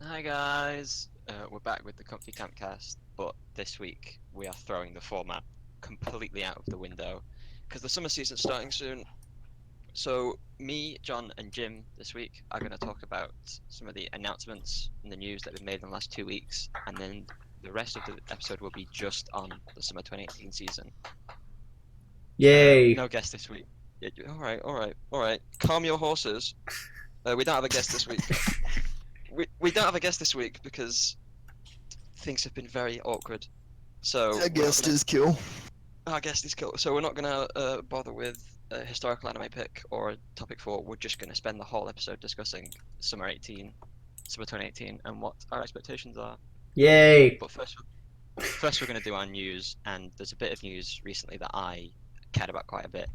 Hi guys, we're back with the Comfy Campcast, but this week we are throwing the format completely out of the window because the summer season's starting soon. So me, John, and Jim this week are going to talk about some of the announcements and the news that have been made in the last 2 weeks, and then the rest of the episode will be just on the summer 2018 season. Yay! No guest this week. Yeah, all right. Calm your horses. We don't have a guest this week. We don't have a guest this week because things have been very awkward. So A we're not guest gonna. is kill. Our guest is cool. So we're not gonna bother with a historical anime pick or a topic four. We're just gonna spend the whole episode discussing summer 2018, and what our expectations are. Yay! But first we're gonna do our news, and there's a bit of news recently that I cared about quite a bit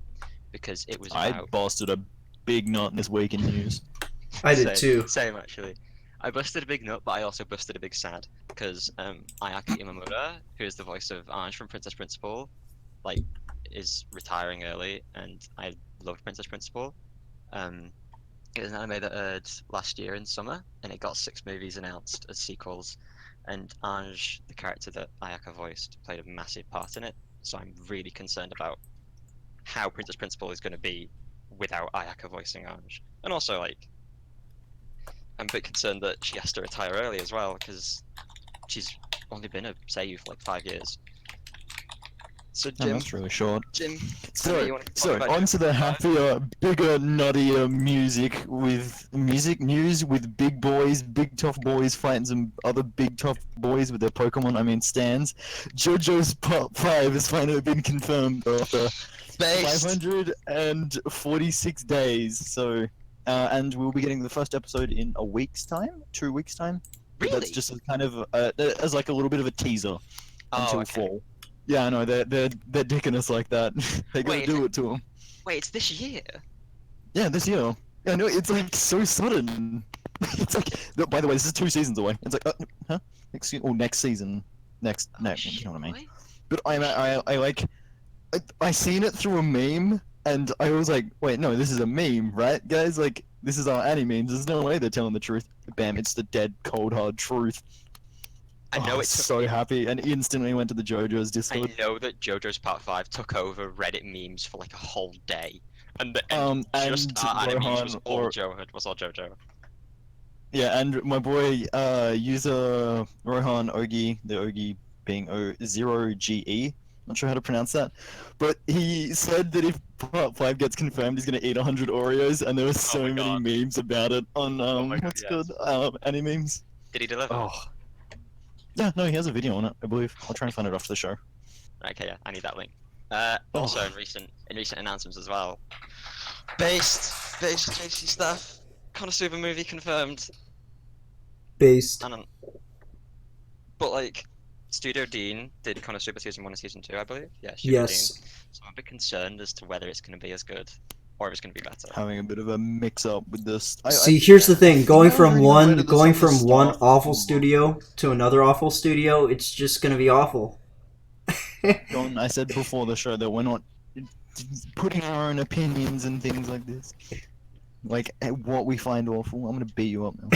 because it was I about busted a big nut this week in news. I did too. Same actually. I busted a big nut, but I also busted a big sad because Ayaka Imamura, who is the voice of Ange from Princess Principal, like is retiring early, and I loved Princess Principal. Um, it was an anime that aired last year in summer, and it got 6 movies announced as sequels. And Ange, the character that Ayaka voiced, played a massive part in it. So I'm really concerned about how Princess Principal is going to be without Ayaka voicing Ange, and also like I'm a bit concerned that she has to retire early as well because she's only been a Seiyu for like 5 years. So And that's really short. Jim, So, you want to talk so about on to the Jim? happier, bigger, nuttier music news with big boys, big tough boys fighting some other big tough boys with their Pokemon. I mean, stands. JoJo's Part 5 has finally been confirmed after Based. 546 days. So, and we'll be getting the first episode in a week's time, 2 weeks' time. But Really? that's just as kind of as like a little bit of a teaser until okay. fall. Yeah, I know they're dicking us like that. They gotta Wait, do it to them. Wait, it's this year. Yeah, this year. Yeah, no, it's like so sudden. It's like, no, by the way, this is 2 seasons away. It's like, huh? Next season, you know what I mean. Boy? But I like, I seen it through a meme, and I was like, wait, no, this is a meme, right, guys? Like, this is our anime. There's no way they're telling the truth. Bam, it's the dead, cold, hard truth. I know Oh, it took so me. happy, and instantly went to the JoJo's I Discord. know that JoJo's Part 5 took over Reddit memes for like a whole day, and just And our enemies was Rohan all or JoJo. yeah, and my boy user Rohan Ogi, the Ogi being O0GE. Not sure how to pronounce that, but he said that if Part 5 gets confirmed, he's gonna eat 100 Oreos, and there were so my many God. memes about it on Oh my God, what's it yes. called anime memes. Did he deliver? Oh, yeah, no, he has a video on it, I believe. I'll try and find it after the show. Okay, yeah, I need that link. Also Oh. in recent announcements as well. Based JC stuff. Konosuba movie confirmed. Based. And but like Studio Dean did Konosuba season 1 and season 2, I believe. Yeah, Studio Dean. Yes. So I'm a bit concerned as to whether it's going to be as good or if it's going to be better. Having a bit of a mix-up with this. See, here's the thing: think I was reading on Reddit that some of the one staff awful was studio to another awful studio, it's just gonna be awful. John, I said before the show that we're not putting our own opinions and things like this. Like what we find awful. I'm gonna beat you up now.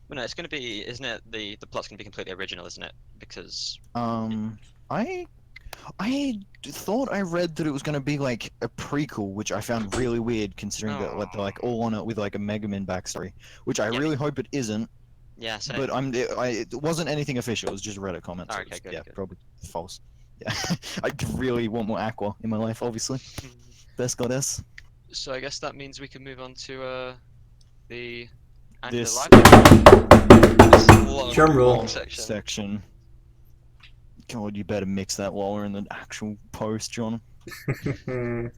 But no, it's going to be, isn't it? The plot's going to be completely original, isn't it? Because I thought I read that it was gonna be like a prequel, which I found really weird considering that like they're like all on it with like a Mega Man backstory, which I Yeah, really hope it isn't. yeah, same. But it wasn't anything official. It was just Reddit comments. Oh, It okay, was- good, yeah, good. probably false. Yeah, I really want more Aqua in my life, obviously. Best goddess. So I guess that means we can move on to the and This this long, Drum roll. long section. section. God, you better mix that while we're in the actual post, John. Right.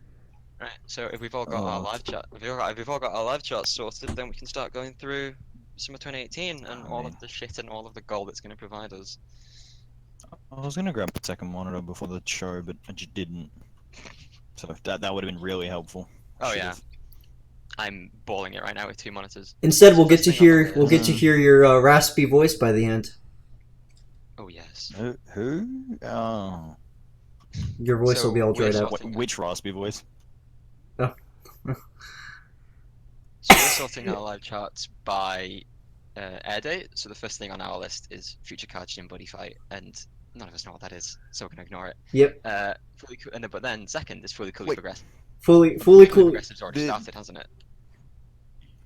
So if we've all got our Oh. live chat, if we've all got our live chat sorted, then we can start going through summer 2018 and all of the shit and all of the gold it's going to provide us. I was gonna grab a second monitor before the show, but I just didn't. So that would have been really helpful. Oh yeah, Should've. I'm balling it right now with 2 monitors. Instead, So we'll get first to thing on the hear we'll get to list- hear your raspy voice by the end. Oh yes. Who? Oh. Your voice So will be all we're dried out. Which raspy voice? So we're sorting our live charts by air date. So the first thing on our list is Future Card and Buddy Fight, and none of us know what that is, so we're gonna ignore it. Yep. But then second is Fully Coolly Wait. Progressive. Fully Fully cool. Progressive's already The- started, hasn't it?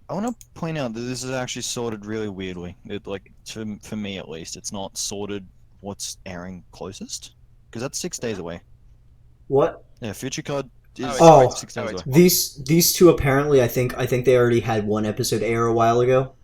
I want to point out that this is actually sorted really weirdly. Like for me at least, it's not sorted what's airing closest, because that's 6 days away. What? Yeah, Future Card is Oh. 6 days it's- away. These two apparently, I think they already had one episode air a while ago.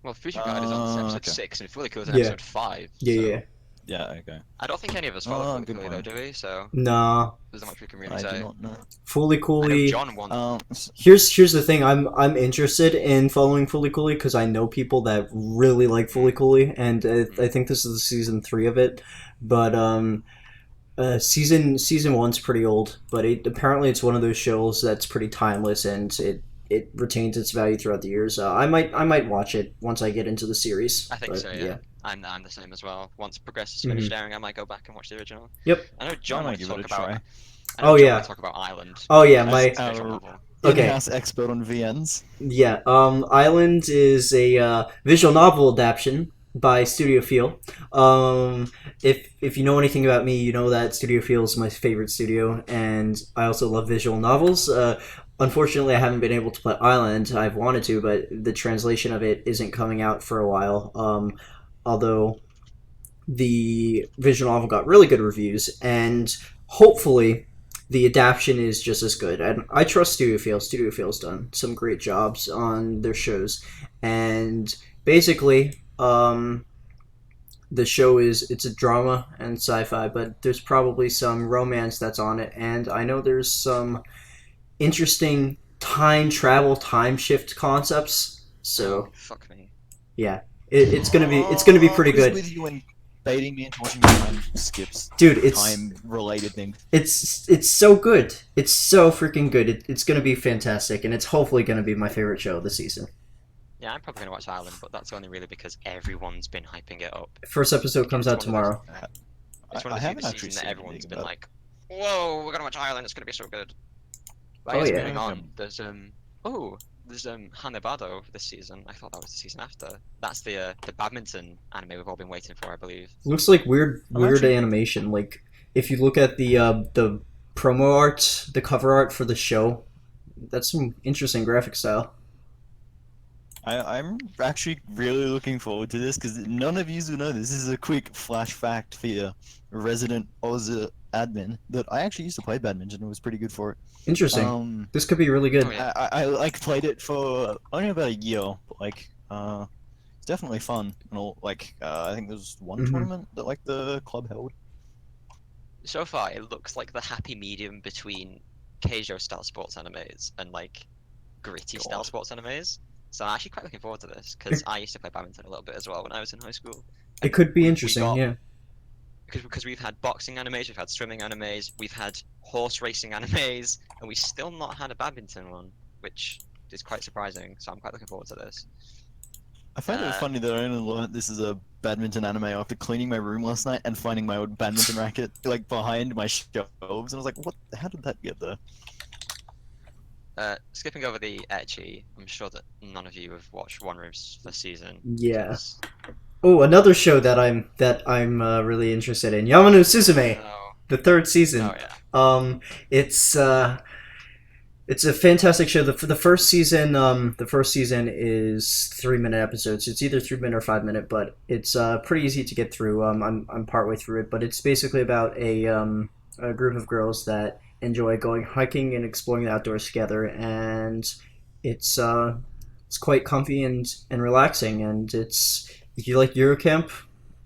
Well, Future Card is on episode okay. 6, and Fully Cool's on Yeah. episode 5. Yeah, so yeah. Yeah, okay. I don't think any of us follow Oh, Fully good Coolly though, point. do we? So Nah. there's not much we can really I do say. not know. Fully I know Coolly. John won. Here's the thing. I'm interested in following Fully Coolly because I know people that really like Fully Coolly, and I think this is season 3 of it. But season 1's pretty old, but apparently it's one of those shows that's pretty timeless, and it retains its value throughout the years. I might watch it once I get into the series. I think but, so, yeah. I'm the same as well. Once Progressive's Mhm. finished airing, I might go back and watch the original. Yep. I know John I might might give talk it a about. try. I know Oh, John yeah. might talk about Island. Oh yeah, That's my It's a visual our- novel. Okay. In-house expert on VNs. Yeah, Island is a visual novel adaptation by Studio Feel. If you know anything about me, you know that Studio Feel is my favorite studio, and I also love visual novels. Unfortunately, I haven't been able to play Island. I've wanted to, but the translation of it isn't coming out for a while. Although the visual novel got really good reviews, and hopefully the adaptation is just as good. And I trust Studio Feel. Studio Feel's done some great jobs on their shows, and basically, the show it's a drama and sci-fi, but there's probably some romance that's on it, and I know there's some interesting time travel, time shift concepts. So Fuck me. yeah, it's gonna be pretty What is good, with you and baiting me into watching time skips, dude. It's time-related things. it's so good. It's so freaking good. It's gonna be fantastic, and it's hopefully gonna be my favorite show this season. Yeah, I'm probably gonna watch Island, but that's only really because everyone's been hyping it up. First episode comes It's out one of those- tomorrow. It's one I of the haven't few actually seasons that seen everyone's anything been about like, "Whoa, we're gonna watch Island. It's gonna be so good." But Oh, I guess yeah. moving on, Okay. there's Hanebado this season. I thought that was the season after. That's the badminton anime we've all been waiting for, I believe. Looks like weird I'm actually- animation. Like if you look at the promo art, the cover art for the show, that's some interesting graphic style. I'm actually really looking forward to this because none of you will know this. This is a quick flash fact for your resident Oz admin that I actually used to play badminton and was pretty good for it. Interesting. This could be really good. Oh, yeah. I like played it for only about a year, but like it's definitely fun and all. Like I think there was one Mhm. tournament that like the club held. So far, it looks like the happy medium between Keijo style sports animes and like gritty style God. sports animes. So I'm actually quite looking forward to this because I used to play badminton a little bit as well when I was in high school. It could be we interesting. got- Yeah. Because we've had boxing animes, we've had swimming animes, we've had horse racing animes, and we still not had a badminton one, which is quite surprising. So I'm quite looking forward to this. I find it funny that I only learned this is a badminton anime after cleaning my room last night and finding my old badminton racket like behind my shelves, and I was like, "What? How did that get there?" Skipping over the ecchi, I'm sure that none of you have watched One Room's first season. Yeah. 'cause- Oh, another show that I'm really interested in, Yamano Suzume, Oh, the third season. oh yeah. It's a fantastic show. The first season is 3-minute episodes. It's either 3-minute or 5-minute, but it's pretty easy to get through. I'm partway through it, but it's basically about a group of girls that enjoy going hiking and exploring the outdoors together, and it's quite comfy and relaxing, and if you like Eurocamp,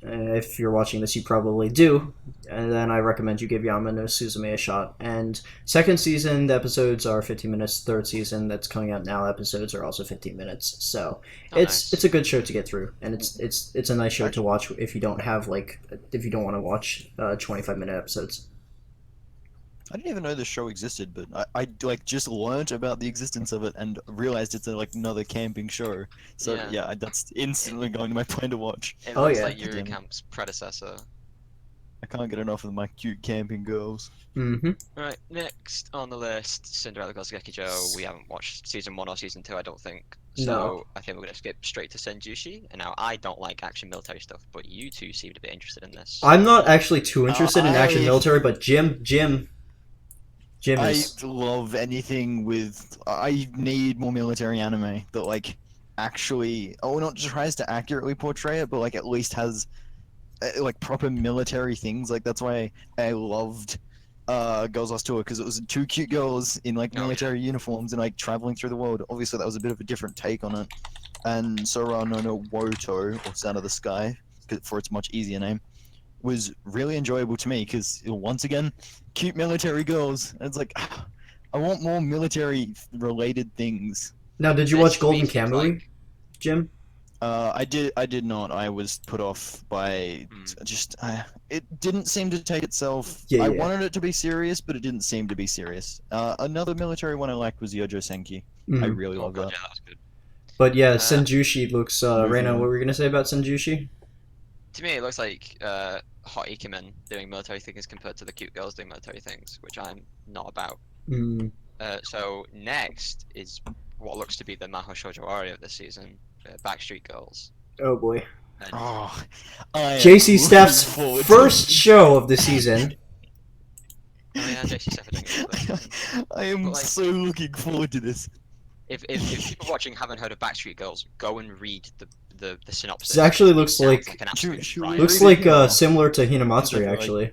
if you're watching this, you probably do, and then I recommend you give Yama no Suzume a shot. And second season, the episodes are 15 minutes. Third season, that's coming out now, episodes are also 15 minutes. So Oh, nice. it's a good show to get through, and it's a nice show to watch if you don't want to watch 25-minute episodes. I didn't even know this show existed, but I like just learned about the existence of it and realized it's like another camping show. So Yeah. yeah, that's instantly going to my plan to watch. It Oh, looks yeah. like Damn it. Eurocamp's predecessor. I can't get enough of my cute camping girls. Mm-hmm. Right, next on the list, Cinderella Girls Gekijo. We haven't watched season 1 or season 2, I don't think. So No. I think we're gonna skip straight to Senjushi. And now I don't like action military stuff, but you two seemed a bit interested in this. I'm not actually too interested in action I military, but Jim I is. love anything with. I need more military anime that like actually, oh, not just tries to accurately portray it, but like at least has like proper military things. Like that's why I loved Girls Last Tour because it was two cute girls in like Oh, yeah. military uniforms and like traveling through the world. Obviously, that was a bit of a different take on it. And Sora no no Woto or Sound of the Sky, for its much easier name, was really enjoyable to me because once again, cute military girls. It's like I want more military related things. Now, did you This watch to me Golden seems Kamuy, like- Jim? I did not. I was put off by just. It didn't seem to take itself. Yeah, I yeah. wanted it to be serious, but it didn't seem to be serious. Another military one I liked was Yojo Senki. I Mhm. really Oh love god, that. yeah, that's good. But yeah, Uh, Senjushi looks. Moving Reina, on. what were you gonna say about Senjushi? To me, it looks like hot ikemen doing military things compared to the cute girls doing military things, which I'm not about. Mm. So next is what looks to be the Maho Shoujo Ori of this season, Backstreet Girls. Oh boy. And Oh, I am JC looking Staff's forward to first it. show of the season. oh yeah, JC Steph are doing it. But I am But, like- so looking forward to this. if people watching haven't heard of Backstreet Girls, go and read the synopsis. This actually It looks sounds like- an absolute Should riot. we Looks read it like now? similar to Because I Hinamatsuri, feel like- actually.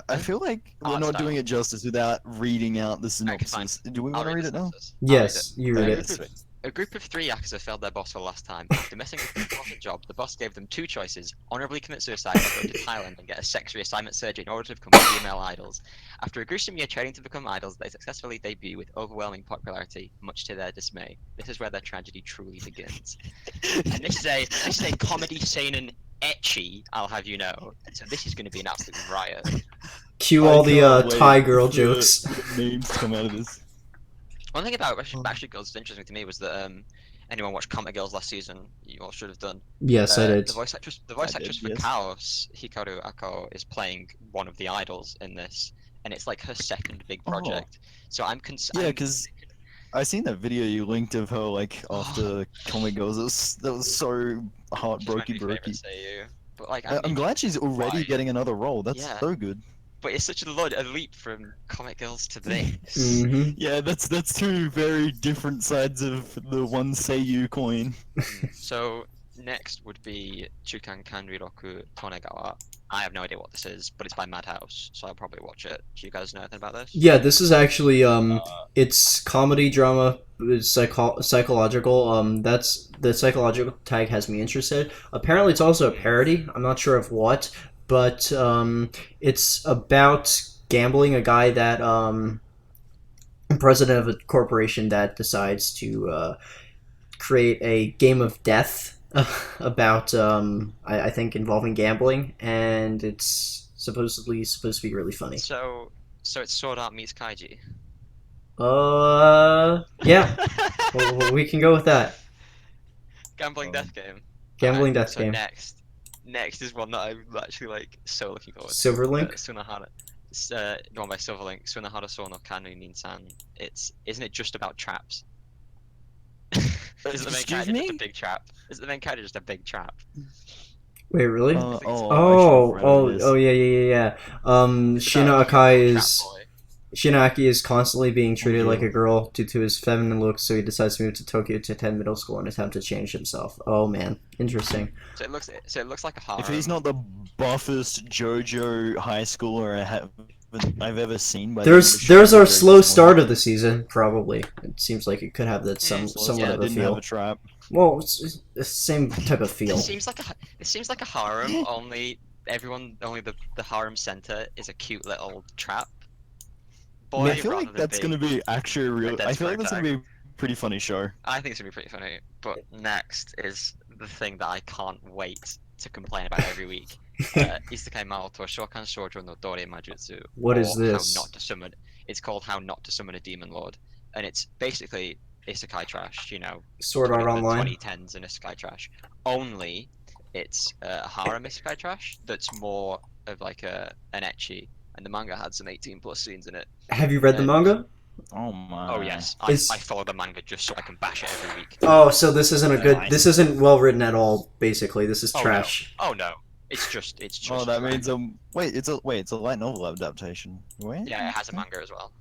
I feel like we're Art not style. doing it justice without reading out the Okay, fine. synopsis. Do we I'll want to read the it now? synopsis. I'll read Yes, you read Okay, it. A group of 3 Yakuza failed their boss for the last time. After messing with the important job, the boss gave them 2 choices: honorably commit suicide or go to Thailand and get a sex reassignment surgery in order to become female idols. After a gruesome year training to become idols, they successfully debut with overwhelming popularity, much to their dismay. This is where their tragedy truly begins. And this is a comedy seinen ecchi, I'll have you know. So this is going to be an absolute riot. Cue I all the can't wait Thai girl for jokes. the memes to come out of this. One thing about Backstreet Girls that's interesting to me was that anyone watched Comic Girls last season, you all should have done. Yes, I did. The voice actress I did, for yes. Chaos, Hikaru Ako, is playing one of the idols in this, and it's like her second big Oh. project. So I'm Yeah, because I seen that video you linked of her like Oh. after Comic Girls. That was so heartbroken. But like, I'm glad she's already why? getting another role. That's Yeah. so good. but it's such a leap from Comic Girls to this. Hmm. Yeah, that's two very different sides of the one Seiyu coin. So next would be Chukan Kanriroku Tonegawa. I have no idea what this is, but it's by Madhouse, so I'll probably watch it. Do you guys know anything about this? Yeah, this is actually it's comedy drama, it's psychological. That's the psychological tag has me interested. Apparently, it's also a parody. I'm not sure of what, but it's about gambling. A guy that president of a corporation that decides to create a game of death about I think involving gambling, and it's supposedly supposed to be really funny. So it's Sword Art meets Kaiji. Yeah, we can go with that. Gambling death game. Gambling Alright, death so game. Next is one that I'm actually like so looking forward to. Silverlink. Sunahara. It's drawn by Silverlink. Sunahara Sono Kanu Ninsan. Isn't it just about traps? Is the main Excuse character just me? a big trap? Is the main character just a big trap? Wait, really? Oh, Oh, yeah. It's about Shina a cute Akai little is trap boy. Shinaki is constantly being treated yeah. like a girl due to his feminine looks, so he decides to move to Tokyo to attend middle school and attempt to change himself. Oh man, interesting. So it looks like a harem. If he's not the buffest JoJo high schooler I've ever seen, by the end of the show, There's I'm our very slow start disappointed. of the season. Probably it seems like it could have that Mm, somewhat Yeah, of a didn't have feel. a trap. Well, it's the same type of feel. It seems like a harem. only the harem center is a cute little trap boy. I feel rather like than that's big. gonna be actually real. dead I feel like square that's gonna be a pretty funny show. I think it's gonna be pretty funny. But next is the thing that I can't wait to complain about every week. Isekai Maoto Shokan Shoujo no Dore Majutsu. What is or this? How not to summon. It's called How Not to Summon a Demon Lord, and it's basically isekai trash. You know, Sword Art Online. 2010s and isekai trash. Only it's a harem isekai trash that's more of like an ecchi, and the manga had some 18+ scenes in it. Have you read the and- manga? Oh my. Oh yes, Is- I follow the manga just so I can bash it every week. Oh, so this isn't a good. Nice. This isn't well written at all. Basically, this is Oh, no. trash. Oh no, it's just Oh, that crap. means it's a light novel adaptation. Wait. Yeah, it has a manga as well.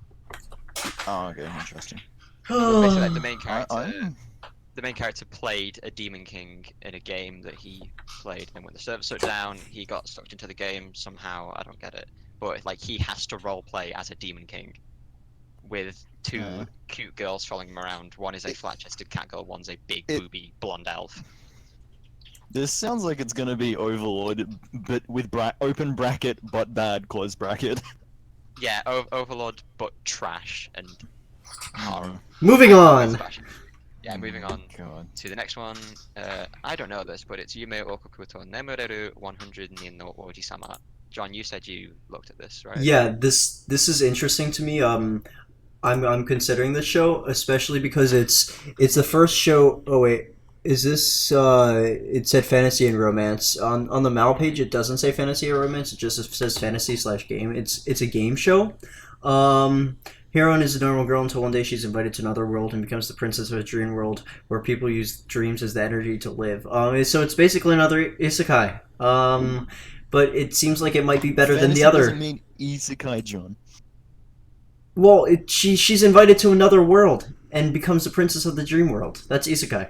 Oh, okay, interesting. But basically, like, the main I, character, I'm- the main character played a Demon King in a game that he played, and when the server shut down, he got sucked into the game somehow. I don't get it, but like he has to role play as a Demon King, with two Uh. cute girls following him around. One is a flat-chested cat girl. One's a big It- booby blonde elf. This sounds like it's gonna be Overlord, but with open bracket but bad close bracket. Yeah, Overlord, but trash and horror. Moving on. Yeah, moving on God. to the next one. I don't know this, but it's Yume Okakuto Nemureru 100 Nin no Oji-sama. John, you said you looked at this, right? Yeah, this is interesting to me. I'm considering this show, especially because it's the first show. Oh wait, is this? It said fantasy and romance on the Mal page. It doesn't say fantasy or romance. It just says fantasy/game. It's a game show. Heroine is a normal girl until one day she's invited to another world and becomes the princess of a dream world where people use dreams as the energy to live. So it's basically another isekai. But it seems like it might be better than the Fantasy other. doesn't mean isekai, John. Well, she's invited to another world and becomes the princess of the dream world. That's isekai.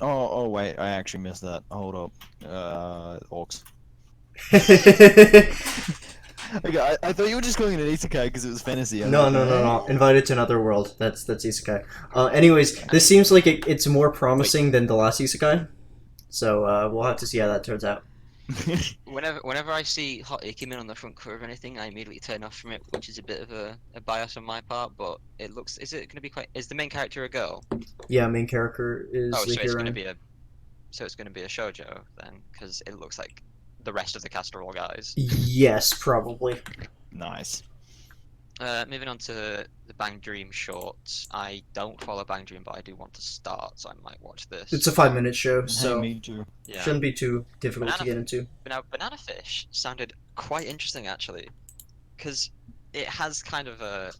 Oh wait, I actually missed that. Hold up. Orcs. Okay, I thought you were just calling it an isekai because it was fantasy. No. Invited to another world. That's isekai. Anyways, this seems like it's more promising than the last isekai. So we'll have to see how that turns out. Whenever I see Hot Ikemen on the front cover of anything, I immediately turn off from it, which is a bit of a bias on my part. But it looks. Is it going to be quite? Is the main character a girl? Yeah, main character is Oh, the so it's going to heroine. be a. So it's going to be a shoujo then, because it looks like the rest of the cast are all guys. Yes, probably. Nice. Moving on to the Bang Dream shorts. I don't follow Bang Dream, but I do want to start, so I might watch this. It's a 5-minute show, Hey, so me too. Yeah. shouldn't be too difficult to Banana- get into. But now, Banana Fish sounded quite interesting actually, because it has kind of a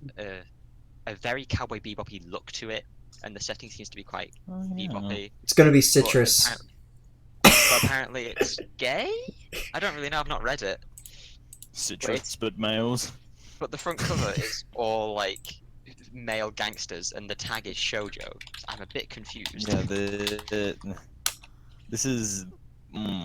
very Cowboy Bebop-y look to it, and the setting seems to be quite Oh, yeah. Bebop-y. It's gonna be but citrus. apparently it's gay? I don't really know, I've not read it. Citrus, but males. But the front cover is all like male gangsters, and the tag is shoujo. I'm a bit confused. Yeah, this is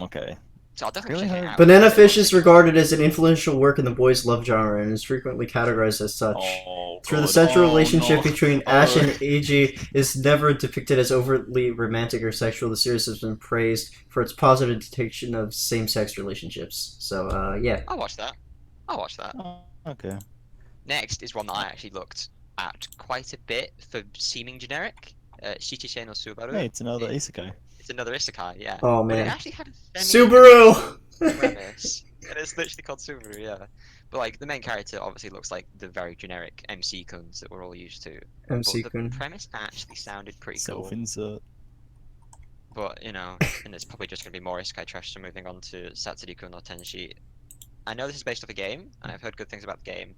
okay. So I'll definitely Really check it hard. out. Banana Fish is regarded as an influential work in the boys' love genre and is frequently categorized as such. Oh, Through the God. central Oh, relationship no. between Ash Oh. and Eiji is never depicted as overtly romantic or sexual. The series has been praised for its positive depiction of same-sex relationships. So, yeah. I'll watch that. I'll watch that. Oh, okay. Next is one that I actually looked at quite a bit for seeming generic. Shichishei no Subaru. Hey, it's another isekai. It's another isekai, yeah. Oh, But it man. actually had a Subaru! premise. It is literally called Subaru, yeah. But like the main character obviously looks like the very generic MC Kuns that we're all used to. MC But Kun. the premise actually sounded pretty cool. Self-insert. But you know, and it's probably just gonna be more isekai trash. So moving on to Satsuriku no Tenshi. I know this is based off a game, and I've heard good things about the game,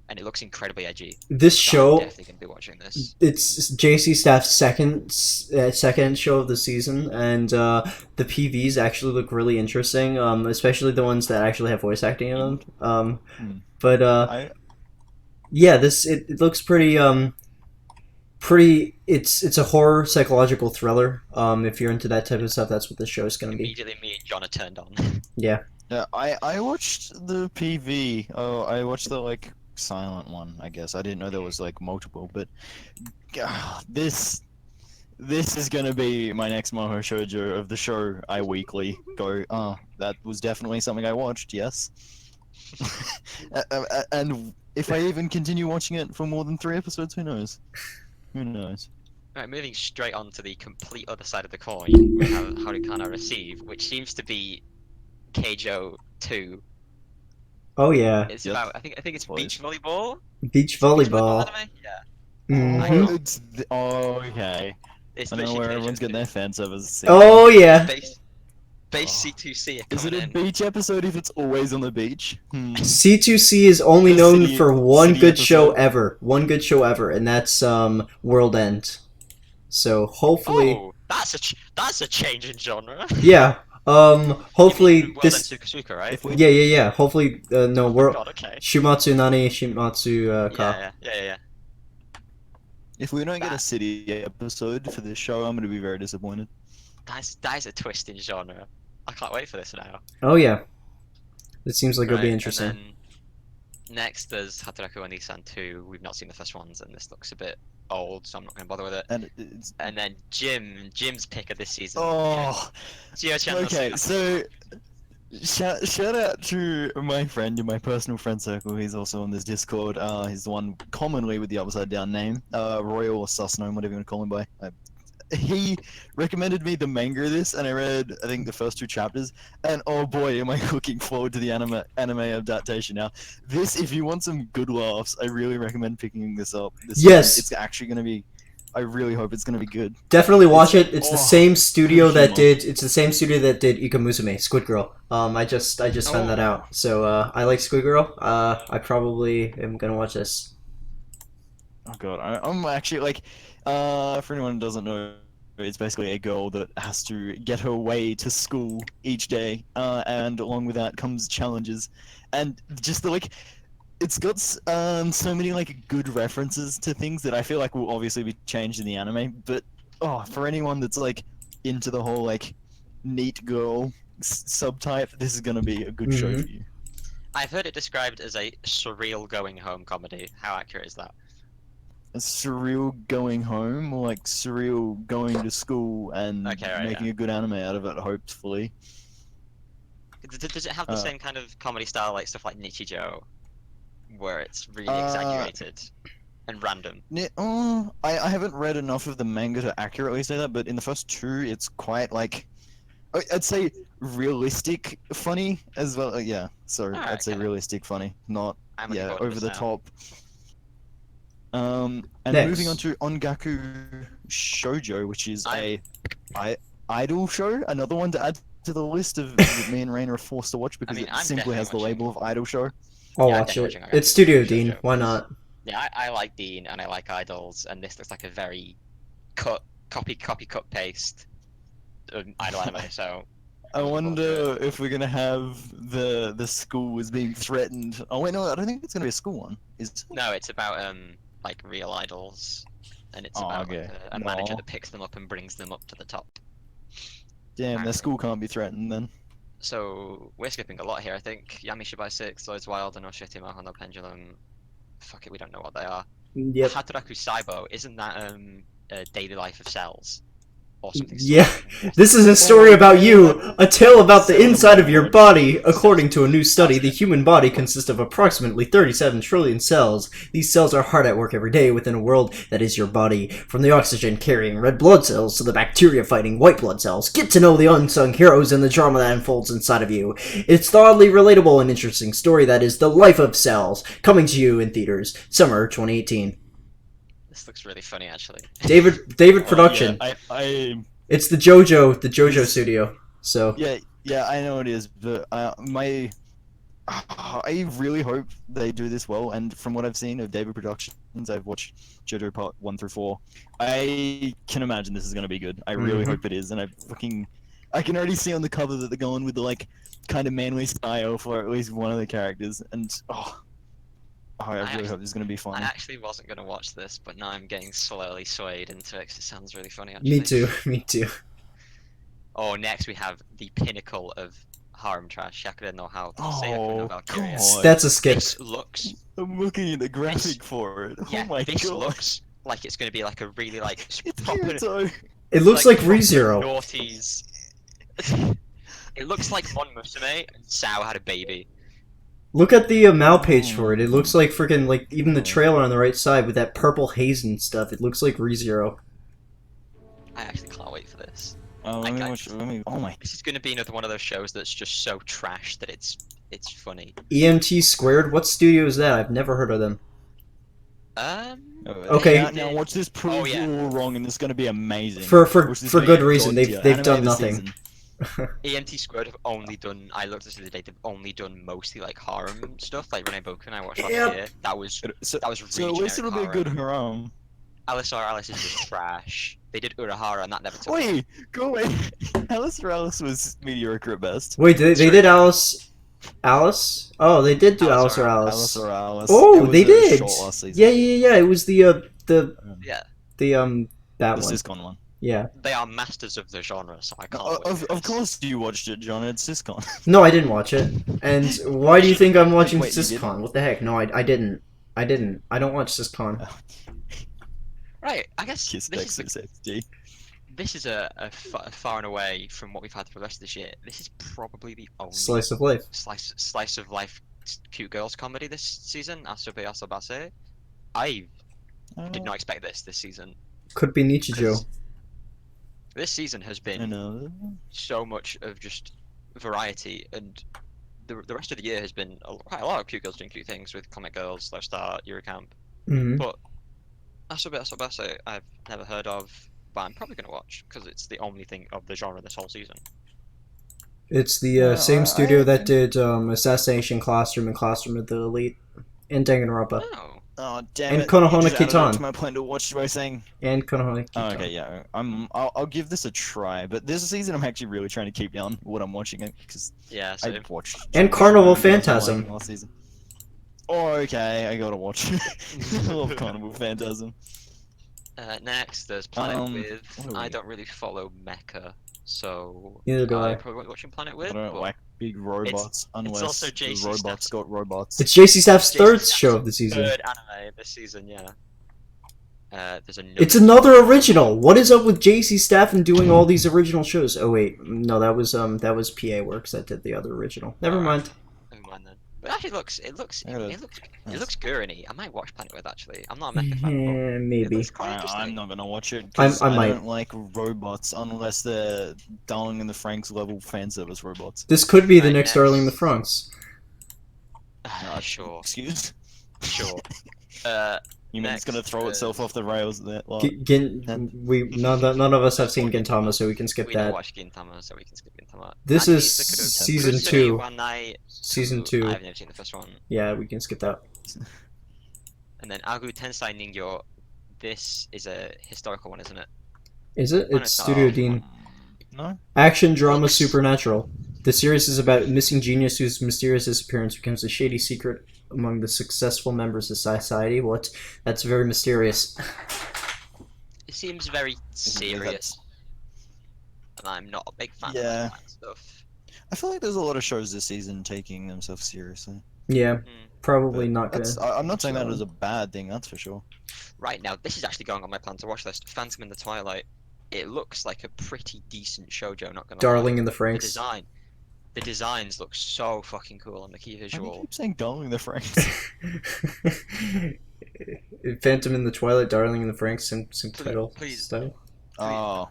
and it looks incredibly edgy. This So I'm show, definitely gonna be watching this. it's JC Staff's second show of the season, and the PVs actually look really interesting, especially the ones that actually have voice acting in them. But yeah, it looks pretty it's a horror psychological thriller. If you're into that type of stuff, that's what this show is gonna be. Immediately, me and John are turned on. Yeah. Yeah, I watched the PV. Oh, I watched the like silent one. I guess I didn't know there was like multiple, but this is gonna be my next Moho Shoujo of the show. I weekly go. Oh, that was definitely something I watched. Yes. And if I even continue watching it for more than 3 episodes, who knows? Who knows? Right, moving straight on to the complete other side of the coin, we have Harukana Receive, which seems to be Keijo 2. Oh yeah. It's Yep. about I think it's Boys. beach volleyball. Beach Beach volleyball. anime? Yeah. Mhm. Oh, okay. It's I know literally where Keijo everyone's getting 2. their fan service. Oh yeah. Bas- Base Oh. C2C are Is it coming a in. beach episode if it's always on the beach? C2C is only The known city- for one city good show episode. ever. One good show ever, and that's World End. So hopefully, Oh, that's a change in genre. yeah. Hopefully You mean World this. End Suka, right? If we Yeah. Hopefully, no. Oh my World god, okay. Shimatsu Nani Shimatsu Ka. Yeah. if we don't get a That- city episode for this show, I'm gonna be very disappointed. That is a twist in genre. I can't wait for this now. Oh yeah. It seems like it'll be Right, interesting. And then next there's Hataraku Oni-san 2. We've not seen the first ones, and this looks a bit old, so I'm not going to bother with it. And it's And then Jim's pick of this season. oh. Gio-chan no Okay, Suka. so shout out to my friend in my personal friend circle. He's also on this Discord. He's the one commonly with the upside down name, Royal or Susnome, whatever you want to call him by. He recommended me the manga of this, and I read I think the first 2 chapters, and oh boy, am I looking forward to the anime adaptation now. This, if you want some good laughs, I really recommend picking this up. Yes. It's actually gonna be. I really hope it's gonna be good. Definitely watch it. It's the oh, same studio good that humor. did. It's the same studio that did Ikamusume, Squid Girl. I just found that Oh. out. So I like Squid Girl. I probably am gonna watch this. Oh god, I'm actually like, for anyone who doesn't know, it's basically a girl that has to get her way to school each day, and along with that comes challenges, and just the like, it's got so many like good references to things that I feel like will obviously be changed in the anime, but oh, for anyone that's like into the whole like neat girl subtype, this is gonna be a good show Mhm. for you. I've heard it described as a surreal going home comedy. How accurate is that? A surreal going home, or like surreal going to school and Okay, right, making a good anime out of it, hopefully. Does it have the Uh, same kind of comedy style like stuff like Nichijou, where it's really Uh, exaggerated and random? I haven't read enough of the manga to accurately say that, but in the first 2, it's quite like, I'd say realistic funny as well. Yeah, sorry, Alright, I'd say okay. realistic funny, not I'm looking yeah forward to over this the now. top. And Next. moving on to Ongaku Shoujo, which is I- idol show, another one to add to the list of that me and Rain are forced to watch because mean, it I'm simply has the definitely Oh, label of idol show. I'll Yeah, I'm watch definitely it. watching It's Studio Shoujo Dean. Why because- not? Yeah, I like Dean and I like Idols, and this looks like a very copy cut paste idol anime. So I looking forward to wonder if we're gonna have the school as being threatened. Oh wait, no, I don't think it's gonna be a school one. Is no, it's about like real idols, and it's Oh, about okay. like, a manager No. that picks them up and brings them up to the top. damn, their Alright. school can't be threatened then. So we're skipping a lot here. I think Yami Shibai 6, Lloyd's Wild, and Oshiti Mahano Pendulum. Fuck it, we don't know what they are. Yep. Hataraku Saibo, isn't that Daily Life of Cells? Or something Yeah. similar? This is a story my about you, God. a tale about the So inside of your good. body. According to a new study, the human body consists of approximately 37 trillion cells. These cells are hard at work every day within a world that is your body. From the oxygen-carrying red blood cells to the bacteria-fighting white blood cells, get to know the unsung heroes and the drama that unfolds inside of you. It's the oddly relatable and interesting story that is The Life of Cells, coming to you in theaters, summer 2018. This looks really funny, actually. David Production. Oh, yeah, It's the JoJo This- studio. So yeah, I know it is, but I really hope they do this well. And from what I've seen of David Productions, I've watched JoJo Part 1 through 4. I can imagine this is gonna be good. I really Mhm. hope it is, and I can already see on the cover that they're going with the like kind of manly style for at least one of the characters, and I really actually- hope this is gonna be I fun. actually wasn't going to watch this, but now I'm getting slowly swayed into it 'cause it sounds really funny, actually. me too. Me too. Oh, next we have the pinnacle of harem trash, Shakuren no Hao Taiseiyaku no Oh, Valkyria. God. That's a skip. This looks, I'm looking at the graphic for it. yeah, Oh my this god. looks like it's going to be like a really like It's proper, Kirito. It looks like proper ReZero. Naughties. It looks like Mon Musume and Sao had a baby. Look at the Mal page for it. It looks like freaking like even the trailer on the right side with that purple haze and stuff. It looks like ReZero. I actually can't wait for this. Oh, let me I- watch. Let me. Oh my. This is going to be another one of those shows that's just so trash that it's funny. EMT Squared. What studio is that? I've never heard of them. Okay. Now watch this prove Oh, yeah. you all wrong, and it's gonna be amazing. For Watch this for be good a reason. god They've tier. they've Anime done of the nothing. season. EMT Squared have only done. I looked at this the other day. They've only done mostly like harem stuff, like Renee Boken I watched last Yep. year. That was So, really so at least it'll generic be a harem. good harem. Alice is just trash. They did Urahara and that never took off. Wait, go away. Alice was mediocre at best. Wait, they Sorry. did Alice? Alice? Oh, they did do Alice Alice or or Alice. Alice or Alice. Oh, It was they a did. short last season. Yeah. It was the Yeah, that The one. Syscon one. Yeah. they are masters of the genre, so I can't. Of course you watched it, John. It's Syscon. No, I didn't watch it. And why do you think I'm watching Wait, you Syscon? What the heck? No, I didn't. I don't watch Syscon. Right, I guess Kiss this is XD. this is a far and away from what we've had for the rest of this year. This is probably the only Slice of life. slice of life cute girls comedy this season. Asobe Asobase. I did not expect this season. Could be Nichijou. 'Cause this season has I been know. so much of just variety, and the rest of the year has been quite a lot of cute girls doing cute things with Comic Girls, Slash Star, Eurocamp. Hmm. But Asobe Asobase I've never heard of, but I'm probably gonna watch because it's the only thing of the genre this whole season. It's the Yeah, same I studio that think- did Assassination Classroom and Classroom of the Elite, and Danganronpa, Oh, Oh damn And it! Konohana You just added it Kitan. to my plan to watch by saying. and Konohana Oh, Kitan. okay, yeah. I'll give this a try, but this season I'm actually really trying to keep down what I'm watching it because yeah. So I watched. And so much Carnival more than I was Phantasm. liking last season. Oh, okay, I gotta watch. I love Carnival Phantasm. next there's Planet what With. are I we- don't really follow Mecha, so Neither do I. probably won't be watching Planet I With. don't but like big robots unless also the JC robots Staff's- got robots. It's JC Staff's JC third Staff's show of the season. third anime this season, yeah. There's another. It's another original. What is up with JC Staff and doing all these original shows? Oh wait, no, that was PA Works that did the other original. Never Alright. mind. Never mind then. But actually, I gotta- it looks Gurny. I might watch Planet With actually. I'm not a Mecha fan, but it Maybe. looks quite interesting. I'm not gonna watch it because I I, might. don't like robots unless they're Darling in the Franxx level fan service robots. This could be the Right, next Darling in the next. Franxx. Sure, Excuse? sure. You mean it's gonna Next throw itself is- off the rails there? Well, None of us have seen Gintama, so we can skip We don't that. watch Gintama, so we can skip Gintama. This Anime is Isuku- season Kusuri 2. One Night. Season Two. 2. I've never seen the first one. Yeah, we can skip that. And then Agu Tensai Ningyo. This is a historical one, isn't it? Is it? Why It's not? Studio Dean. no? Action drama Looks- supernatural. The series is about a missing genius whose mysterious disappearance becomes a shady secret among the successful members of society. What? That's very mysterious. It seems very serious, that's- and I'm not a big fan Yeah. of that stuff. I feel like there's a lot of shows this season taking themselves seriously. Yeah, Mm. probably But not gonna. I'm not saying that so- as a bad thing, that's for sure. Right now, this is actually going on my plan to watch list. Phantom in the Twilight. It looks like a pretty decent shoujo. Not gonna Darling lie. in the The Franks. the designs look so fucking cool on the key Why do you visual. keep saying Darling in the Franxx? Phantom in the Twilight, Darling in the Franks, same title. please. Style. Oh,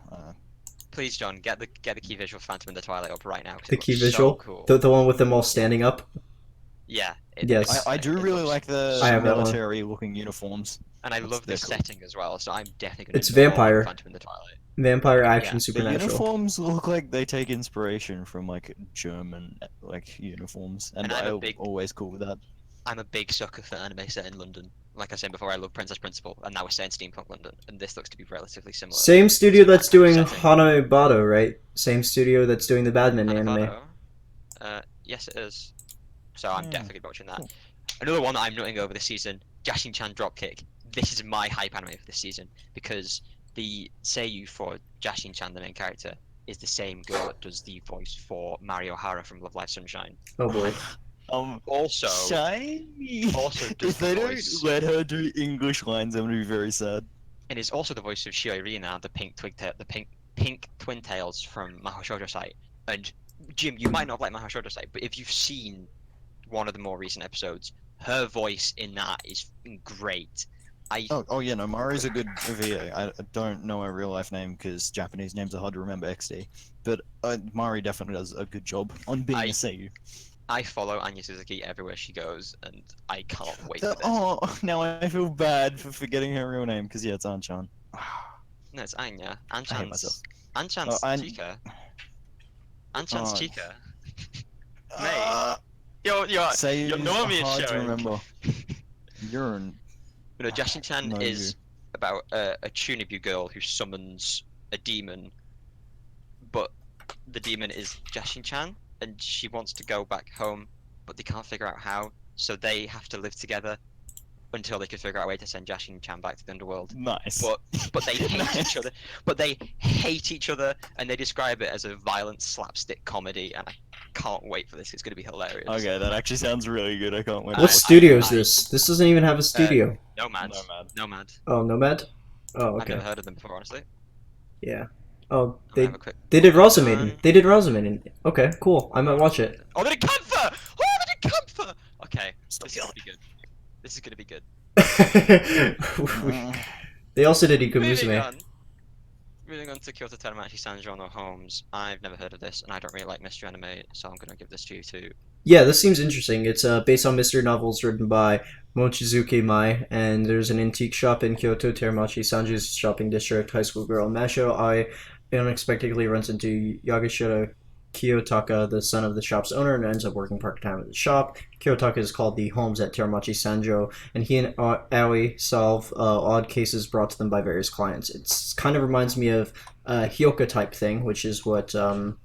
Please, John, get the key visual Phantom in the Twilight up right now. 'cause The it key looks so visual? cool. The one with them all standing up. Yeah. Yes. looks I sick. do It really looks like the I have that one. military-looking uniforms. And I That's- love the they're cool. setting as well, so I'm definitely gonna. It's enjoy all of vampire. Phantom in the Twilight. Vampire action Yeah. The supernatural. uniforms look like they take inspiration from like German like uniforms, and And I'm a I'm big- always cool with that. I'm a big sucker for anime set in London. Like I said before, I love Princess Principal, and now we're set in steampunk London, and this looks to be relatively similar. Same studio to that's that kind doing of setting. Hana Bado, right? Same studio that's doing the Badminton anime. Hanabado? Yes, it is. So I'm Yeah. definitely watching that. Cool. Another one that I'm nutting over this season, Jashin-chan Dropkick. This is my hype anime for this season because the seiyuu for Jashin-chan, the main character, is the same girl that does the voice for Mario Hara from Love Live Sunshine. Oh boy. Also, shiny. also does If they the don't voice, let her do English lines, I'm gonna be very sad. and is also the voice of Shioi Rina, the pink twin tails from Mahou Shoujo Site. And Jim, you might not have liked Mahou Shoujo Site, but if you've seen one of the more recent episodes, her voice in that is great. Oh yeah, no, Mari's a good VA. I don't know her real life name because Japanese names are hard to remember. XD, but Mari definitely does a good job on being I- a seiyuu. I follow Anya Suzuki everywhere she goes, and I can't wait for this. Oh, now I feel bad for forgetting her real name because yeah, it's Anchan. No, it's Anya. I hate myself. Anchan's Oh, Chica. Anchan's Oh. Chica. Ah, You're Sayus Normie is hard to showing. remember. You're an... You know, Jashin-chan No, is about a Chunibu girl who summons a demon, but the demon is Jashin-chan, and she wants to go back home, but they can't figure out how, so they have to live together until they can figure out a way to send Jashin-chan back to the underworld. Nice. But they hate Nice. each other. But they hate each other, and they describe it as a violent slapstick comedy, and I can't wait for this. It's going to be hilarious. Okay, that actually sounds really good. I can't wait. What I- studio is I- this? This doesn't even have a studio. Nomad. Nomad. Nomad. Oh, Nomad? Oh, I've okay. never heard of them before, honestly. Yeah. Oh, I'm gonna they have a quick. they did look. Rasenmaiden. They did Rasenmaiden. Okay, cool. I might watch it. Oh, they did Comfort! Oh, they did Comfort! Okay, this is gonna be good. This is gonna be good. They also did Moving Ikumizume. on. Moving on to Kyoto Teramachi Sanjo no Homes. I've never heard of this, and I don't really like mystery anime, so I'm gonna give this to you too. Yeah, this seems interesting. It's based on mystery novels written by Mochizuki Mai, and there's an antique shop in Kyoto, Teramachi Sanju's shopping district. High school girl Masho Ai unexpectedly runs into Yagashira Kiyotaka, the son of the shop's owner, and ends up working part-time at the shop. Kiyotaka is called the Holmes at Teramachi Sanjo, and he and Aoi solve odd cases brought to them by various clients. It kind of reminds me of a Hyoka type thing, which is what the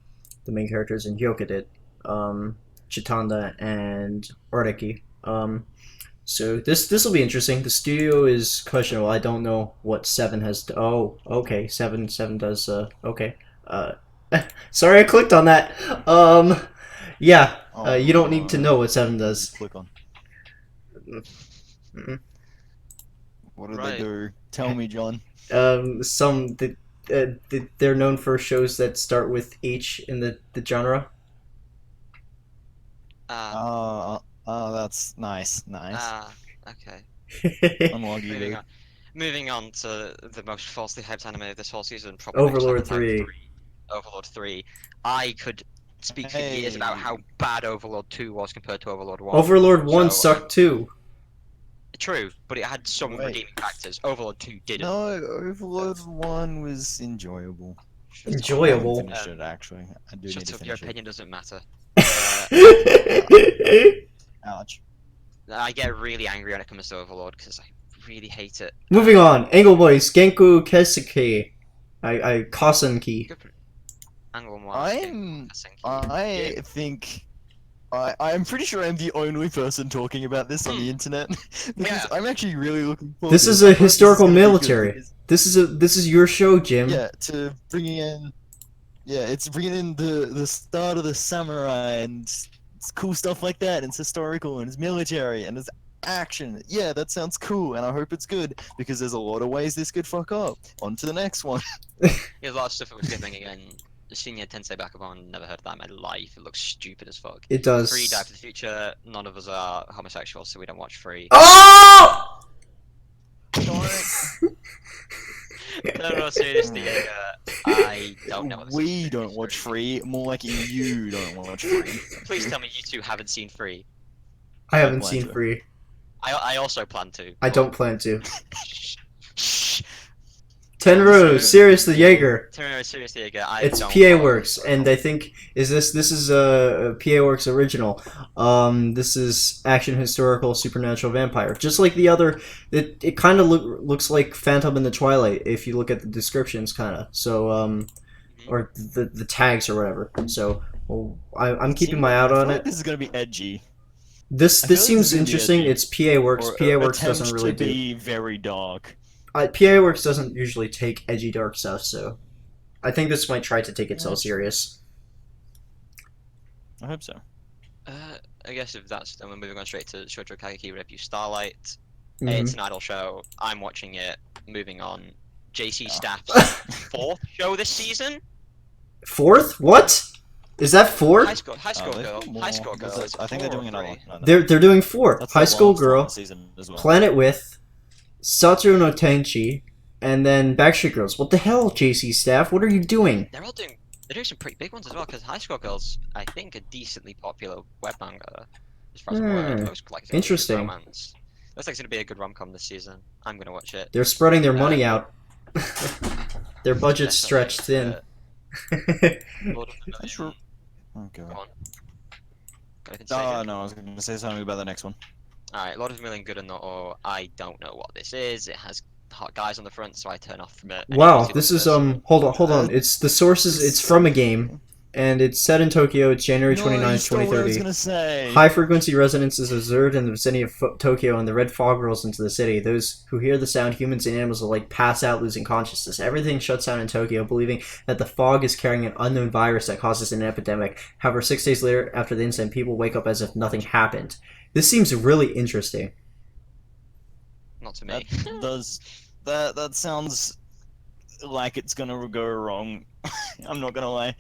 main characters in Hyoka did. Chitanda and Ordeki. So this will be interesting. The studio is questionable. I don't know what Seven has. Oh, okay. Seven does. Okay. Sorry, I clicked on that. Yeah. You don't need to know what Seven does. Click on. Mhm. What did Right. they do? Tell me, John. They're known for shows that start with H in the genre. That's nice. Nice. Okay. Unlucky, Moving dude. on. Moving on to the most falsely hyped anime of this whole season, probably Overlord next Attack on 3. Titan 3. Overlord 3. I could speak for years about how bad Overlord 2 was compared to Overlord 1. Overlord 1 So, sucked too. True, but it had some Wait. redeeming factors. Overlord 2 didn't. No, Overlord 1 was enjoyable. Enjoyable. I haven't finished it, actually. I do need Shut to up, your finish it. opinion doesn't matter. Ouch. I get really angry when it comes to Overlord because I really hate it. Moving on, Angle Boys, Genku Keseki. I Kasenki. Good Angle Moise, I'm- Helsinki. I think I'm pretty sure I'm the only person talking about this on the internet because Yeah. I'm actually really looking forward. This to is I a hope this historical gonna be good military. because- This is your show, Jim. Yeah, to bringing in. Yeah, it's bringing in the start of the samurai and it's cool stuff like that. And it's historical and it's military and it's action. Yeah, that sounds cool, and I hope it's good because there's a lot of ways this could fuck up. On to the next one. There's a lot of stuff that was skipping again. Shinya Tensei Bakabon, never heard of that in my life. It looks stupid as fuck. It does. Free Die for the Future, none of us are homosexuals, so we don't watch Free. Oh! No, seriously, I don't know what this We is. don't watch Free. More like you don't watch Free. Please tell me you two haven't seen Free. I haven't plan seen to. Free. I also plan to. I don't plan to. Shh. Tenru, Sirius the Jaeger. Seriously, again, I It's don't PA follow Works, this. and I think this is a PA Works original. This is action historical supernatural vampire, just like the other. It kind of looks like Phantom in the Twilight if you look at the descriptions, kind of. So or the tags or whatever. So I'm keeping my eye I feel on like it. This is gonna be edgy. This I feel like seems this is gonna be interesting. edgy. It's PA Works. Or PA Works attempt doesn't really to do. be very dark. PA Works doesn't usually take edgy dark stuff, so I think this might try to take itself serious. I hope so. I guess if that's then we're moving on straight to Shoujo Kageki Review Starlight. Mhm. It's an idol show. I'm watching it. Moving on. JC Oh. Staff's fourth show this season. Fourth? What? Is that four? High School they've Girl. got more. High School Girl. That's- is I think they're 4 doing or another 3. one. No. They're doing four. That's High the School last one Girl, of the season as well. Planet With, Satoru no Tenchi, and then Backstreet Girls. What the hell, JC Staff? What are you doing? They're doing some pretty big ones as well. Because High School Girls, I think, a decently popular web manga. As far as I'm aware, it looks like it's gonna be a Interesting. romance. Looks like it's gonna be a good rom-com this season. I'm gonna watch it. They're spreading their money out. Their budget's Definitely, stretched thin. Lord of the That's Million Okay. Go on. Got anything to say, Oh Jake? no, I was going to say something about the next one. Alright, Lord of a Million Good or Not, or I don't know what this is. It has hot guys on the front, so I turn off from it. And it Wow, usually this looks is worse. hold on. It's the sources. It's from a game, and it's set in Tokyo. It's January No, you 29th, stole what I was 2030. going to say. High frequency resonance is observed in the vicinity of Tokyo, and the red fog rolls into the city. Those who hear the sound, humans and animals alike, pass out, losing consciousness. Everything shuts down in Tokyo, believing that the fog is carrying an unknown virus that causes an epidemic. However, 6 days later, after the incident, people wake up as if nothing happened. This seems really interesting. Not to me. That does that sounds like it's gonna go wrong. I'm not gonna lie.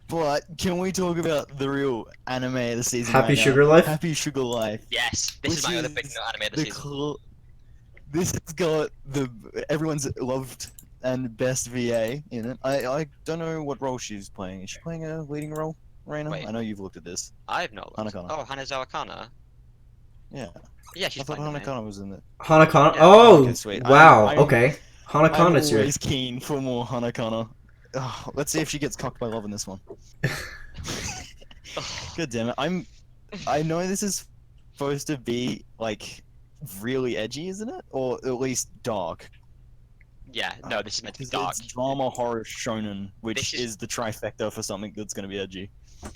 But can we talk about the real anime of the season? Happy right now? Sugar Life? Happy Sugar Life. Yes, this is Which my other big is anime of the The season. this has got everyone's loved and best VA in it. I don't know what role she's playing. Is she playing a leading role, Reina? Wait. I know you've looked at this. I have not looked. Hanakana. Oh, Hanazawa Kana? Yeah, Yeah, I she's thought playing the main. Hanakana was in it. Hanakana? Yeah. Oh, Okay, sweet. wow. I'm- Okay. I'm Hanakana's here. always keen for more Hanakana. Oh, let's see if she gets cocked by love in this one. God damn it! I know this is supposed to be like really edgy, isn't it? Or at least dark. Yeah, no, this is meant to be 'Cause dark. It's drama, horror, shonen, which This is- is the trifecta for something that's going to be edgy.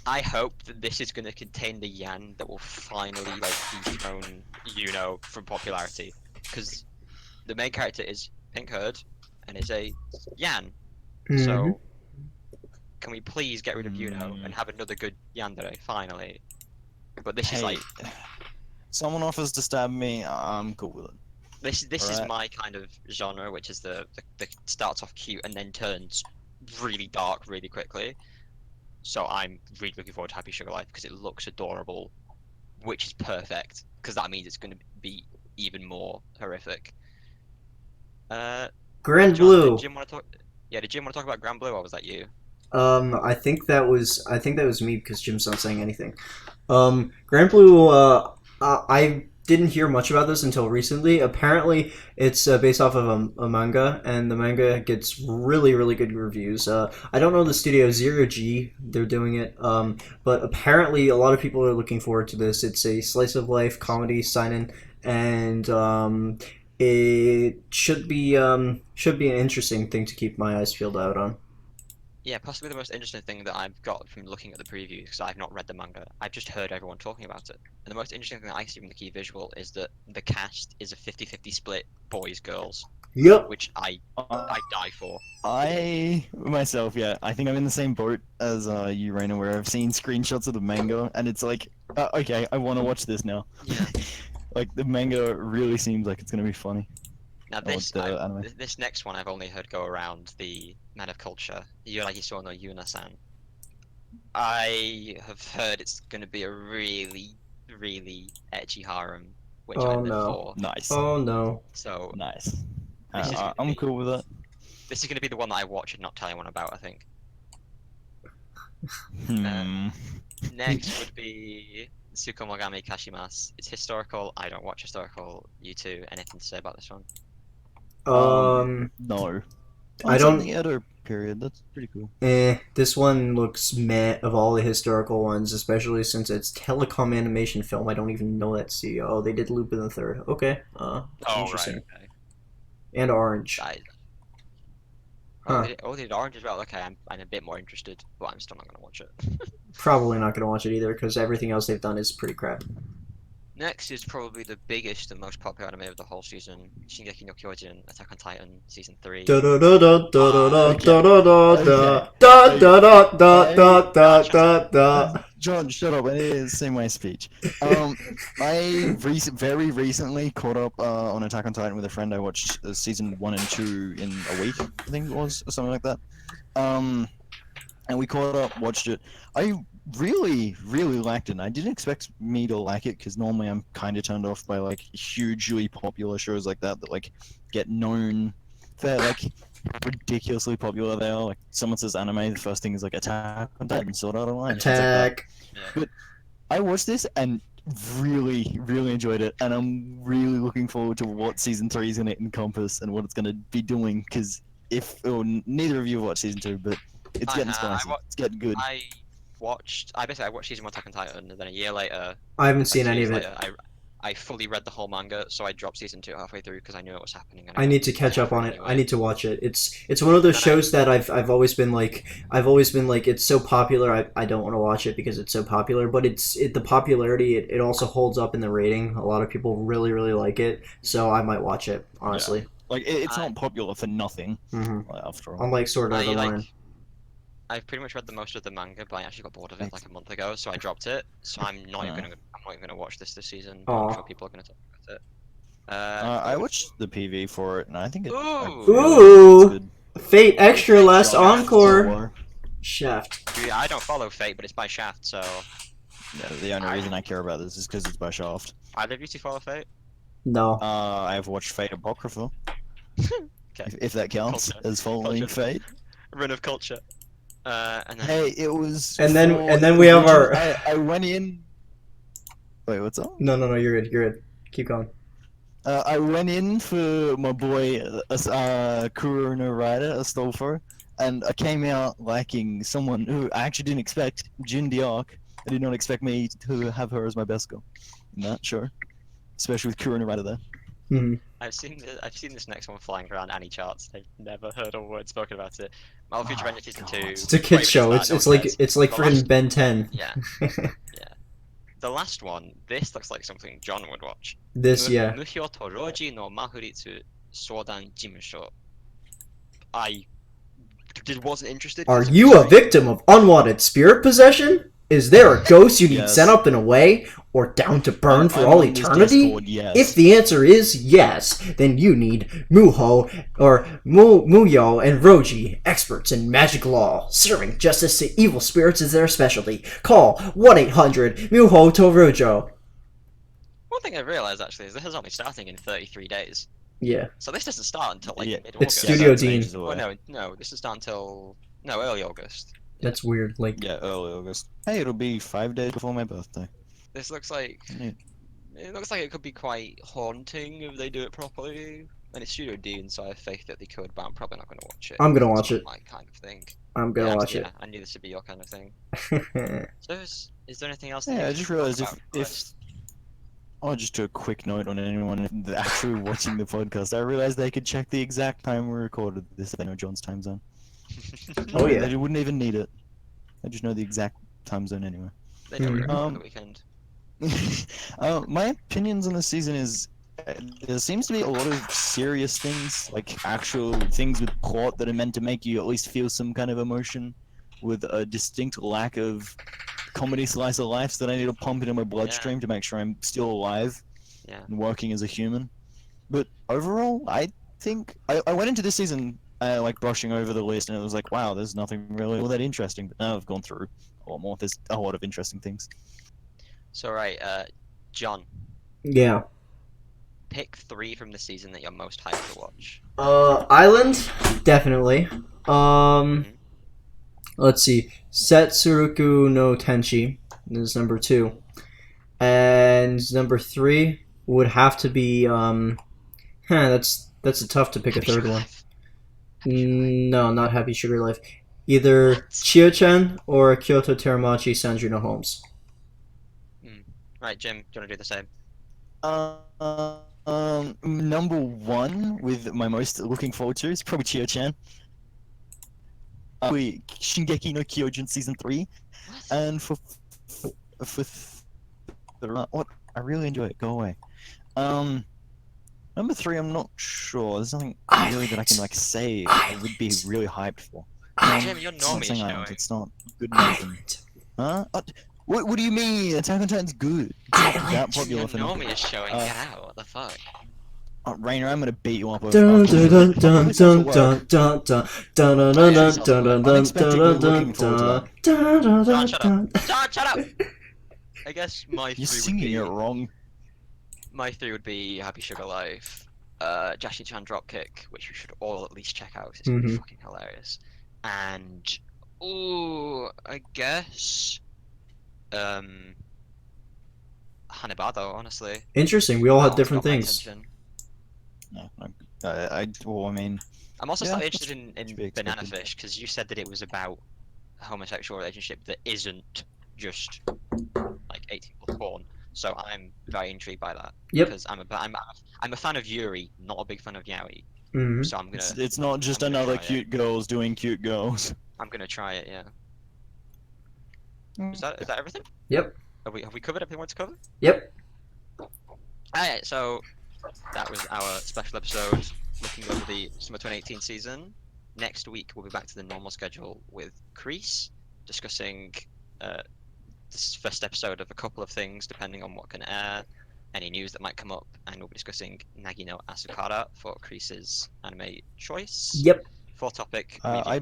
I hope that this is going to contain the Yan that will finally like dethrone Yuno from popularity, because the main character is pink haired and is a Yan. Mhm. So can we please get rid of Yuno Mm. and have another good Yandere finally? But this is Hey, like someone offers to stab me, I'm cool with it. this is Alright. my kind of genre, which is the starts off cute and then turns really dark really quickly. So I'm really looking forward to Happy Sugar Life because it looks adorable, which is perfect because that means it's going to be even more horrific. Grand John, Blue. did Jim want to talk? Yeah, did Jim want to talk about Grand Blue or was that you? I think that was me because Jim's not saying anything. Grand Blue. I didn't hear much about this until recently. Apparently, it's based off of a manga, and the manga gets really good reviews. I don't know the studio Zero G. They're doing it. But apparently, a lot of people are looking forward to this. It's a slice of life comedy seinen, and it should be an interesting thing to keep my eyes peeled out on. Yeah, possibly the most interesting thing that I've got from looking at the preview, because I've not read the manga. I've just heard everyone talking about it. And the most interesting thing that I see from the key visual is that the cast is a 50-50 split boys girls, Yep. which I die for. I myself, yeah, I think I'm in the same boat as you, Raina, where I've seen screenshots of the manga, and it's like, okay, I want to watch this now. Yeah. Like the manga really seems like it's gonna be funny. Now Oh, this the anime. this next one I've only heard go around the Man of Culture. You like you saw no Yuna-san. I have heard it's going to be a really edgy harem, which Oh, I live no. for. Nice, Oh no. So nice. This is gonna I'm be- cool with that. this is going to be the one that I watch and not tell anyone about. I think. Hmm. Next would be Tsukumogami Kashimas. It's historical. I don't watch historical. You two, anything to say about this one? No. I It's don't- in the Edo period. That's pretty cool. This one looks meh of all the historical ones, especially since it's Telecom Animation Film. I don't even know that studio. Oh, they did Lupin the Third. Okay. Interesting. Okay. And Orange. That is... Huh. they did Orange as well. Okay, I'm a bit more interested, but I'm still not going to watch it. Probably not gonna watch it either because everything else they've done is pretty crap. Next is probably the biggest and most popular anime of the whole season, Shingeki no Kyojin, Attack on Titan, Season 3. Da da da da da da Okay. da da da da da da da da da da da. John, shut up! I need to say my speech. I very recently caught up on Attack on Titan with a friend. I watched season 1 and 2 in a week, I think it was, or something like that. And we caught up, watched it. I really liked it. And I didn't expect me to like it because normally I'm kind of turned off by like hugely popular shows like that like get known. They're like ridiculously popular. They are like someone says anime, the first thing is like Attack on Titan, Sword Art Online. things like that. Attack. Yeah. I watched this and really enjoyed it, and I'm really looking forward to what season 3 is going to encompass and what it's going to be doing. Because neither of you have watched season 2, but it's I getting have. spicy. It's getting good. I watched season 1 Attack on Titan, and then a year later, I haven't like seen 2 any years of it. later, I fully read the whole manga, so I dropped season 2 halfway through because I knew what was happening. And I need to got catch up through on it. anyway. I need to watch it. It's one of those And then shows that I've always been like it's so popular. I don't want to watch it because it's so popular. But the popularity it also holds up in the rating. A lot of people really like it, so I might watch it honestly. Like it's not popular for nothing. hmm Like, after all. Unlike Sword Art I Online. I've pretty much read the most of the manga, but I actually got bored of it like a month ago, so I dropped it. So I'm not even gonna watch this season. But I'm Aw. sure people are gonna talk about it. I watched the PV for it, and I think Ooh. it's Ooh, good. Fate Extra Last Shaft Encore. or- Shaft. Dude, I don't follow Fate, but it's by Shaft, so Yeah, the only reason I care about this is because it's by Shaft. either of you two follow Fate? No. I have watched Fate Apocrypha, Okay. if that counts Culture. as following Culture. Fate. Run of Culture. And then Hey, it was. And then- for and then we the have our- I went in. Wait, what's up? No, you're good. You're good. Keep going. I went in for my boy Kuro no Rider, Astolfo, and I came out liking someone who I actually didn't expect, Jin Diark. I did not expect me to have her as my best girl in that show, especially with Kuro no Rider there. hmm I've seen this next one flying around any charts. I've never heard a word spoken about it. Marvel Future Avenger season 2. It's a kids show. It's like The freaking last- Ben 10. Yeah. The last one. This looks like something John would watch. This yeah. Muhyo Toroji no Mahuritsu Sodan Jimusho. I wasn't interested. Are 'cause it you was a victim of unwanted spirit possession? Is there a ghost you need Yes. sent up and away, or down to burn for I'm all on this eternity? Discord, yes. If the answer is yes, then you need Muho or Muyo and Roji, experts in magic law. Serving justice to evil spirits is their specialty. Call 1-800-MUHO Torojo. One thing I realized actually is this is only starting in 33 days. Yeah, So this doesn't start until like Yeah, mid-August. Studio that's Dean. ages Oh away. no, this is start until early August. that's weird. Like, Yeah, early August. Hey, it'll be 5 days before my birthday. This looks like Yeah. it looks like it could be quite haunting if they do it properly. And it's Studio Dean, so I have faith that they could, but I'm probably not going to watch it. I'm gonna It's watch not it. My kind of thing. I'm gonna Yeah, watch yeah, I knew this would be your kind of thing. it. So is there anything else? That Yeah, you I can just talk realized about if first? oh, just to a quick note on anyone actually watching the podcast, I realized they could check the exact time we recorded this. They know John's time zone. Oh, yeah. They wouldn't even need it. They just know the exact time zone anyway. They don't record on Um, the weekend. My opinions on this season is there seems to be a lot of serious things, like actual things with plot that are meant to make you at least feel some kind of emotion, with a distinct lack of comedy slice of life that I need to pump into my bloodstream to make sure I'm still alive Yeah. and working as a human. But overall, I think I went into this season like brushing over the list, and it was like, wow, there's nothing really all that interesting. But now I've gone through a lot more. There's a lot of interesting things. So right, John, Yeah. pick 3 from the season that you're most hyped to watch. Island, definitely. Let's see. Setsuruku no Tenchi is number 2, and number 3 would have to be that's a tough to pick a Happy third Sugar one. Life. Happy Sugar Life. No, not Happy Sugar Life. Either What? Chio-chan or Kyoto Teramachi Sanjuno Holmes. Right, Jim, do you want to do the same? Number 1 with my most looking forward to is probably Chio-chan. Shingeki no Kyojin season 3, and what I really enjoy it. Go away. Number 3, I'm not sure. There's nothing really that I can like say. I would be really hyped for. Jim, your It's not normie is saying Island, showing. it's not good enough. Huh? What do you mean? Attack on Titan's good. It's not that Jim, popular your for nothing. normie is showing. Get out! What the fuck? Rainer, I'm gonna beat you up over Dun after dun this. dun Probably social dun work. dun dun dun dun dun dun dun dun dun Unexpectedly dun looking forward to dun dun John, shut dun. up! John, shut up! I guess my 3 You're would singing be it wrong. my 3 would be Happy Sugar Life, Jashi-chan Dropkick, which you should all at least check out. 'Cause it's Mhm. fucking hilarious. And I guess Hanebado, honestly. Interesting. We all had That different got my things. attention. No, well, I mean, I'm also Yeah, slightly that's interested to in be Banana expected. Fish because you said that it was about homosexual relationship that isn't just like 18 plus porn. So I'm very intrigued by that. Yep. Because I'm a fan of Yuri, not a big fan of Yaoi. Hmm. So I'm gonna It's not just I'm gonna another try it. cute girls doing cute girls. I'm gonna try it. Yeah. Is that everything? Yep. Have we covered everything we want to cover? Yep. Alright, so that was our special episode looking over the summer 2018 season. Next week we'll be back to the normal schedule with Crease, discussing this first episode of a couple of things depending on what can air, any news that might come up, and we'll be discussing Nagi no Asukara for Crease's anime choice. Yep. For topic, I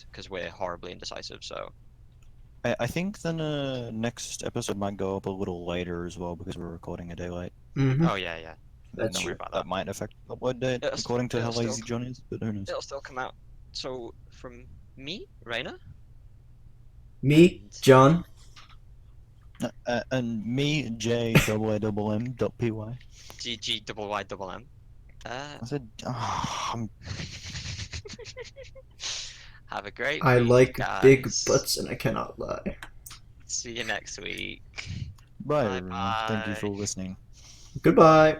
because we're horribly indecisive, so I think the next episode might go up a little later as well because we're recording a day late. Hmm. oh yeah. That's Don't worry true. about That that. might affect the upload date It'll according to how it'll lazy still- John is, but who knows? It'll still come out. So from me, Raina, Me, John. And me, J double A double M dot P Y. GG double Y double M. I said, I'm Have a great I week, like guys. big butts, and I cannot lie. See you next week. bye Bye everyone. Thank you bye. for listening. Goodbye.